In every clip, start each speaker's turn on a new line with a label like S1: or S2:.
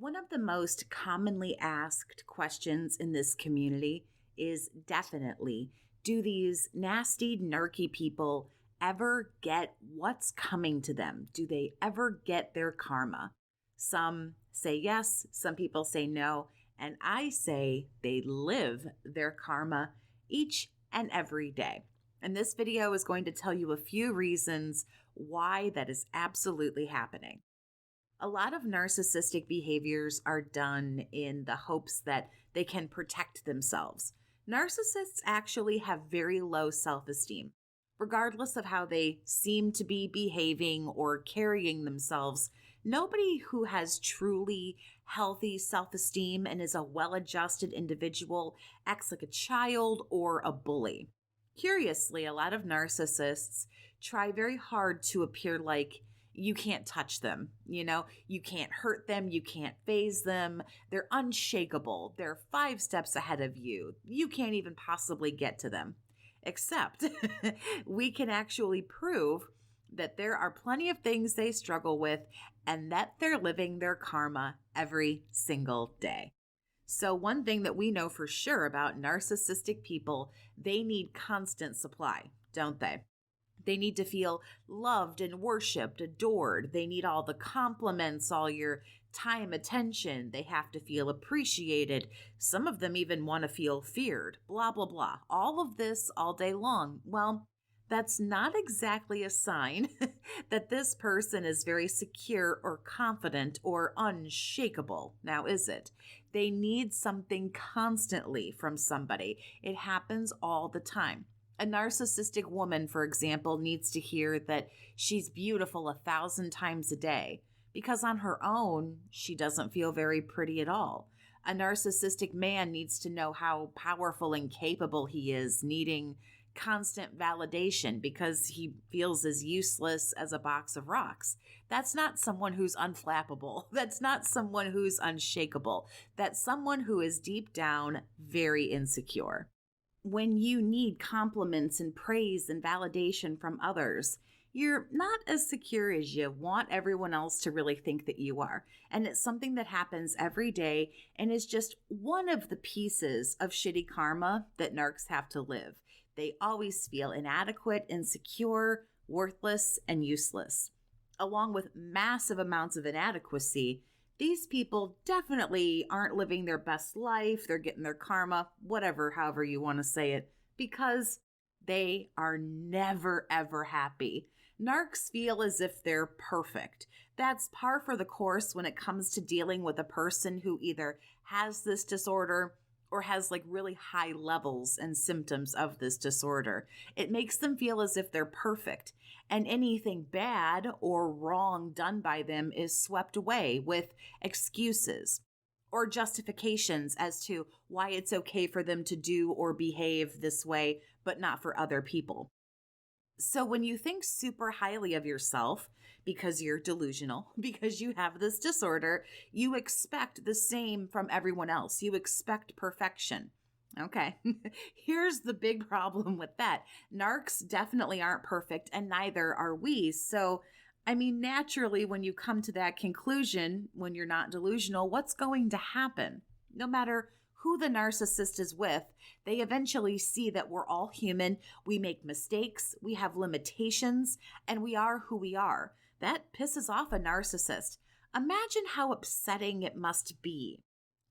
S1: One of the most commonly asked questions in this community is definitely, do these nasty, narky people ever get what's coming to them? Do they ever get their karma? Some say yes, some people say no, and I say they live their karma each and every day. And this video is going to tell you a few reasons why that is absolutely happening. A lot of narcissistic behaviors are done in the hopes that they can protect themselves. Narcissists actually have very low self-esteem. Regardless of how they seem to be behaving or carrying themselves, nobody who has truly healthy self-esteem and is a well-adjusted individual acts like a child or a bully. Curiously, a lot of narcissists try very hard to appear like you can't touch them, you can't hurt them, you can't faze them. They're unshakable. They're 5 steps ahead of you. You can't even possibly get to them. Except we can actually prove that there are plenty of things they struggle with and that they're living their karma every single day. So one thing that we know for sure about narcissistic people, they need constant supply, don't they? They need to feel loved and worshiped, adored. They need all the compliments, all your time, attention. They have to feel appreciated. Some of them even want to feel feared, blah, blah, blah. All of this all day long. Well, that's not exactly a sign that this person is very secure or confident or unshakable. Now, is it? They need something constantly from somebody. It happens all the time. A narcissistic woman, for example, needs to hear that she's beautiful 1,000 times a day because on her own, she doesn't feel very pretty at all. A narcissistic man needs to know how powerful and capable he is, needing constant validation because he feels as useless as a box of rocks. That's not someone who's unflappable. That's not someone who's unshakable. That's someone who is deep down very insecure. When you need compliments and praise and validation from others, you're not as secure as you want everyone else to really think that you are. And it's something that happens every day and is just one of the pieces of shitty karma that narcs have to live. They always feel inadequate, insecure, worthless, and useless. Along with massive amounts of inadequacy, these people definitely aren't living their best life. They're getting their karma, whatever, however you want to say it, because they are never, ever happy. Narcs feel as if they're perfect. That's par for the course when it comes to dealing with a person who either has this disorder or has like really high levels and symptoms of this disorder. It makes them feel as if they're perfect, and anything bad or wrong done by them is swept away with excuses or justifications as to why it's okay for them to do or behave this way, but not for other people. So when you think super highly of yourself because you're delusional, because you have this disorder, you expect the same from everyone else. You expect perfection. Okay, here's the big problem with that. Narcs definitely aren't perfect, and neither are we. So, naturally, when you come to that conclusion, when you're not delusional, what's going to happen? No matter who the narcissist is with, they eventually see that we're all human, we make mistakes, we have limitations, and we are who we are. That pisses off a narcissist. Imagine how upsetting it must be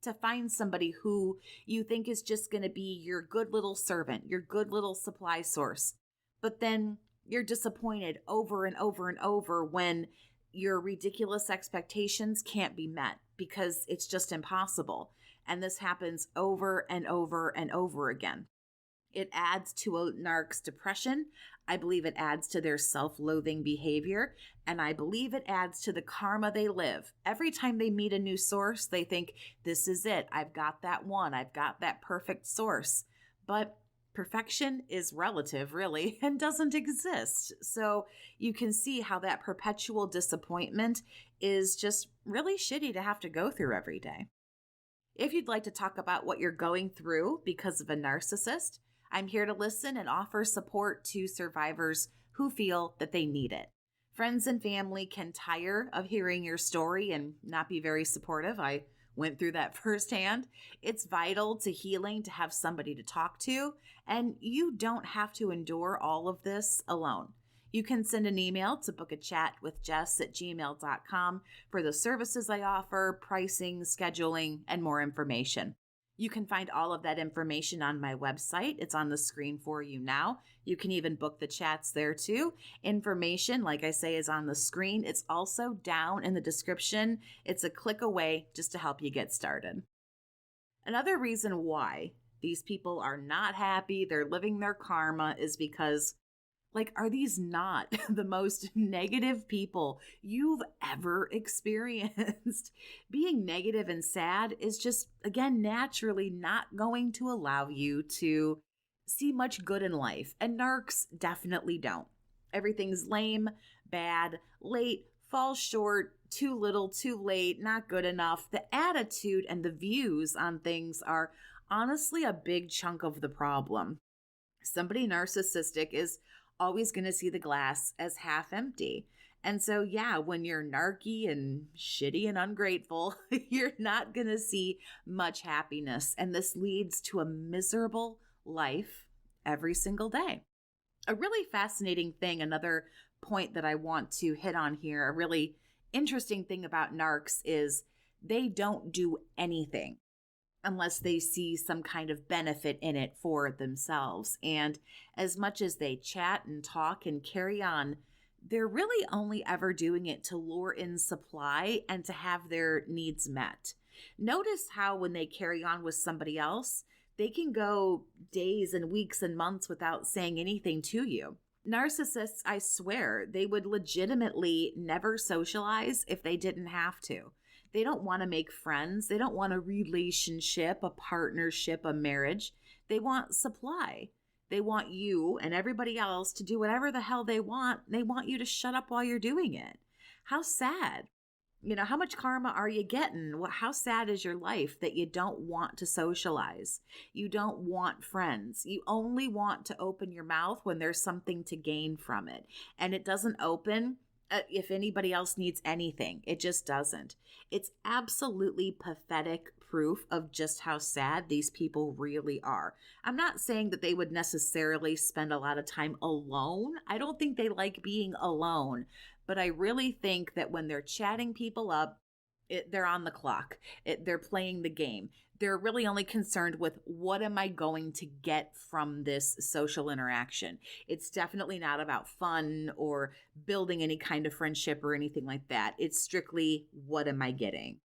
S1: to find somebody who you think is just going to be your good little servant, your good little supply source, but then you're disappointed over and over and over when your ridiculous expectations can't be met because it's just impossible. And this happens over and over and over again. It adds to a narc's depression. I believe it adds to their self-loathing behavior. And I believe it adds to the karma they live. Every time they meet a new source, they think, this is it. I've got that one. I've got that perfect source. But perfection is relative, really, and doesn't exist. So you can see how that perpetual disappointment is just really shitty to have to go through every day. If you'd like to talk about what you're going through because of a narcissist, I'm here to listen and offer support to survivors who feel that they need it. Friends and family can tire of hearing your story and not be very supportive. I went through that firsthand. It's vital to healing to have somebody to talk to, and you don't have to endure all of this alone. You can send an email to book a chat with Jess at gmail.com for the services I offer, pricing, scheduling, and more information. You can find all of that information on my website. It's on the screen for you now. You can even book the chats there too. Information, like I say, is on the screen. It's also down in the description. It's a click away just to help you get started. Another reason why these people are not happy, they're living their karma, is because, are these not the most negative people you've ever experienced? Being negative and sad is just, again, naturally not going to allow you to see much good in life. And narcs definitely don't. Everything's lame, bad, late, falls short, too little, too late, not good enough. The attitude and the views on things are honestly a big chunk of the problem. Somebody narcissistic is always going to see the glass as half empty. And so, yeah, when you're narky and shitty and ungrateful, you're not going to see much happiness. And this leads to a miserable life every single day. A really fascinating thing, another point that I want to hit on here, a really interesting thing about narcs is they don't do anything unless they see some kind of benefit in it for themselves. And as much as they chat and talk and carry on, they're really only ever doing it to lure in supply and to have their needs met. Notice how when they carry on with somebody else, they can go days and weeks and months without saying anything to you. Narcissists, I swear, they would legitimately never socialize if they didn't have to. They don't want to make friends. They don't want a relationship, a partnership, a marriage. They want supply. They want you and everybody else to do whatever the hell they want. They want you to shut up while you're doing it. How sad. How much karma are you getting? How sad is your life that you don't want to socialize? You don't want friends. You only want to open your mouth when there's something to gain from it. And it doesn't open if anybody else needs anything. It just doesn't. It's absolutely pathetic proof of just how sad these people really are. I'm not saying that they would necessarily spend a lot of time alone. I don't think they like being alone. But I really think that when they're chatting people up, they're on the clock. They're playing the game. They're really only concerned with what am I going to get from this social interaction. It's definitely not about fun or building any kind of friendship or anything like that. It's strictly what am I getting?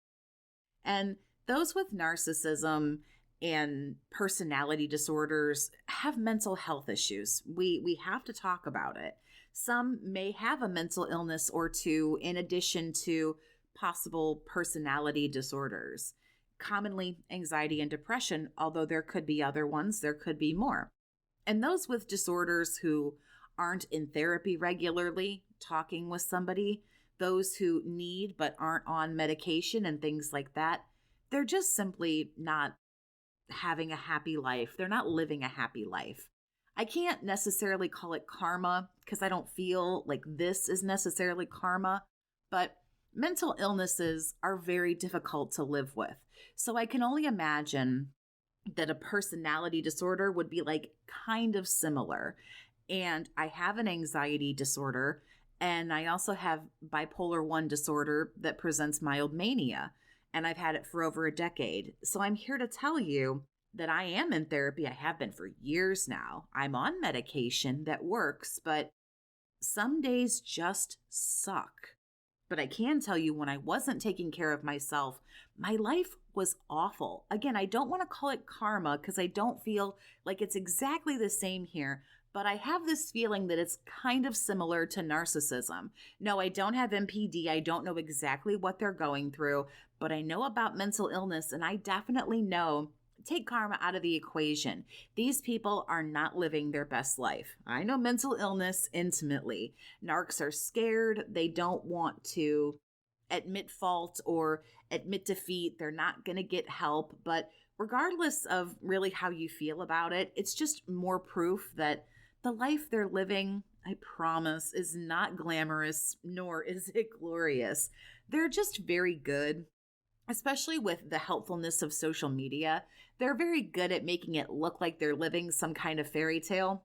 S1: And those with narcissism and personality disorders have mental health issues. We have to talk about it. Some may have a mental illness or two in addition to possible personality disorders. Commonly anxiety and depression, although there could be other ones, there could be more. And those with disorders who aren't in therapy regularly, talking with somebody, those who need but aren't on medication and things like that, they're just simply not having a happy life. They're not living a happy life. I can't necessarily call it karma because I don't feel like this is necessarily karma, but mental illnesses are very difficult to live with. So I can only imagine that a personality disorder would be kind of similar. And I have an anxiety disorder, and I also have bipolar 1 disorder that presents mild mania, and I've had it for over a decade. So I'm here to tell you that I am in therapy. I have been for years now. I'm on medication that works, but some days just suck. But I can tell you when I wasn't taking care of myself, my life was awful. Again, I don't want to call it karma because I don't feel like it's exactly the same here, but I have this feeling that it's kind of similar to narcissism. No, I don't have MPD. I don't know exactly what they're going through, but I know about mental illness, and I definitely know, take karma out of the equation, these people are not living their best life. I know mental illness intimately. Narcs are scared. They don't want to admit fault or admit defeat. They're not going to get help. But regardless of really how you feel about it, it's just more proof that the life they're living I promise, is not glamorous, nor is it glorious. They're just very good, especially with the helpfulness of social media. They're very good at making it look like they're living some kind of fairy tale.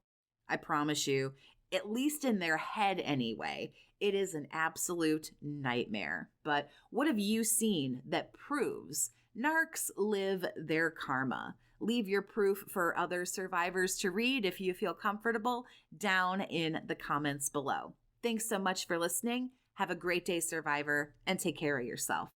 S1: I promise you, at least in their head anyway, it is an absolute nightmare. But what have you seen that proves narcs live their karma? Leave your proof for other survivors to read if you feel comfortable down in the comments below. Thanks so much for listening. Have a great day, survivor, and take care of yourself.